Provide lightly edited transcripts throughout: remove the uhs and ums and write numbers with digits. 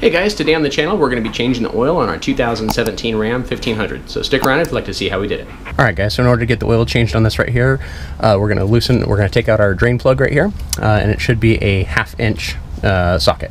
Hey guys, today on the channel we're going to be changing the oil on our 2017 Ram 1500. So stick around if you'd like to see how we did it. Alright guys, so in order to get the oil changed on this right here, we're going to take out our drain plug right here, and it should be a 1/2 inch socket.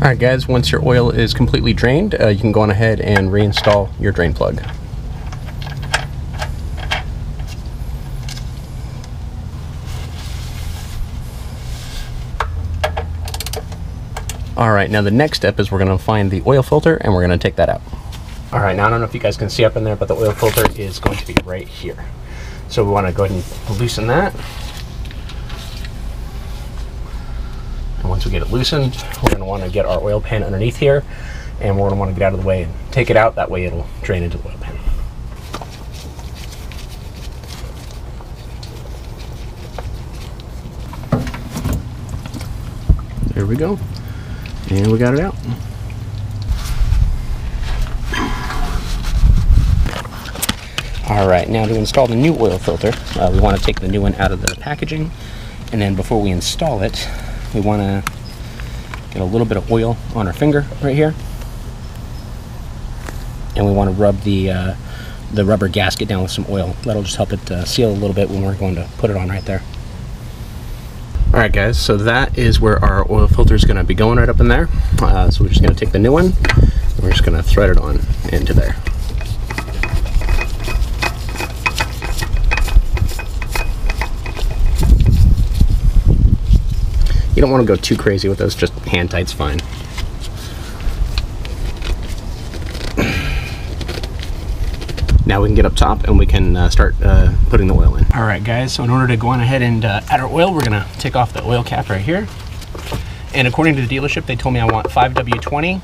Alright guys, once your oil is completely drained, you can go on ahead and reinstall your drain plug. Alright, now the next step is we're going to find the oil filter and we're going to take that out. Alright, now I don't know if you guys can see up in there, but the oil filter is going to be right here. So we want to go ahead and loosen that. Once we get it loosened, we're going to want to get our oil pan underneath here, and we're going to want to get out of the way and take it out. That way it'll drain into the oil pan. There we go. And we got it out. Alright, now to install the new oil filter, we want to take the new one out of the packaging, and then before we install it, we want to get a little bit of oil on our finger right here, and we want to rub the rubber gasket down with some oil. That'll just help it seal a little bit when we're going to put it on right there. Alright guys, so that is where our oil filter is going to be going, right up in there. So we're just going to take the new one, and we're just going to thread it on into there. You don't want to go too crazy with this, just hand tight's fine. Now we can get up top and we can start putting the oil in. Alright guys, so in order to go on ahead and add our oil, we're going to take off the oil cap right here. And according to the dealership, they told me I want 5W20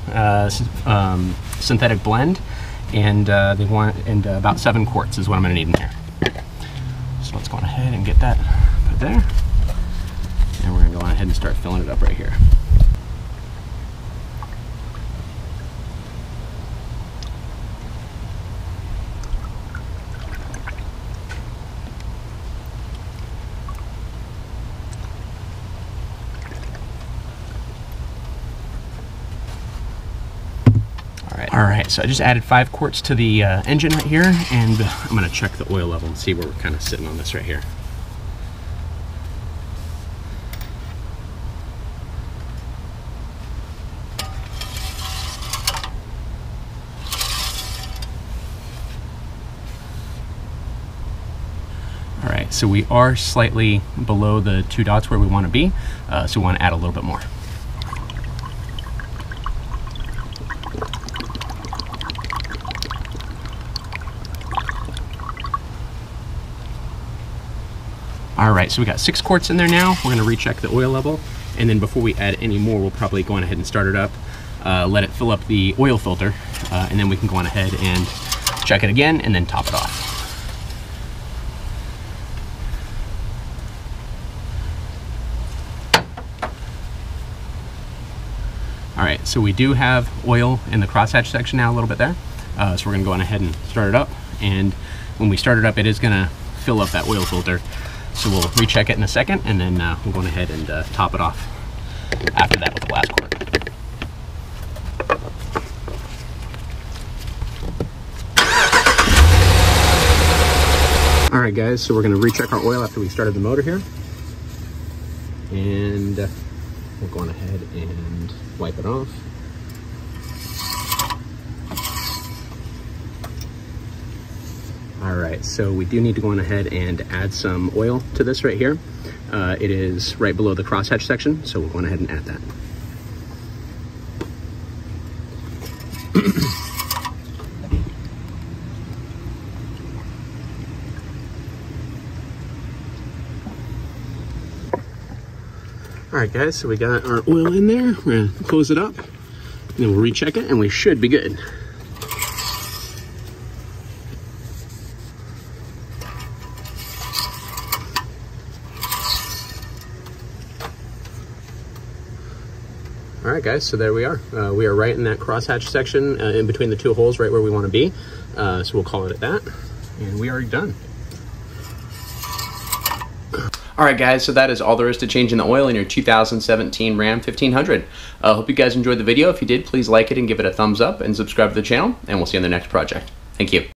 synthetic blend, and they want about 7 quarts is what I'm going to need in there. So let's go on ahead and get that put there. And we're going to go on ahead and start filling it up right here. Alright, so I just added 5 quarts to the engine right here, and I'm going to check the oil level and see where we're kind of sitting on this right here. Alright, so we are slightly below the 2 dots where we want to be, so we want to add a little bit more. Alright, so we got 6 quarts in there now. We're going to recheck the oil level, and then before we add any more, we'll probably go on ahead and start it up, let it fill up the oil filter, and then we can go on ahead and check it again and then top it off. Alright, so we do have oil in the crosshatch section now a little bit there, so we're going to go on ahead and start it up, and when we start it up, it is going to fill up that oil filter. So we'll recheck it in a second, and then we'll go ahead and top it off after that with the last quart. Alright guys, so we're going to recheck our oil after we started the motor here. And we'll go on ahead and wipe it off. Alright, so we do need to go on ahead and add some oil to this right here. It is right below the crosshatch section, so we'll go on ahead and add that. Alright guys, so we got our oil in there. We're going to close it up, and then we'll recheck it, and we should be good. All right, guys, so there we are. We are right in that crosshatch section in between the two holes, right where we want to be. So we'll call it at that, and we are done. All right, guys, so that is all there is to changing the oil in your 2017 Ram 1500. Hope you guys enjoyed the video. If you did, please like it and give it a thumbs up and subscribe to the channel, and we'll see you in the next project. Thank you.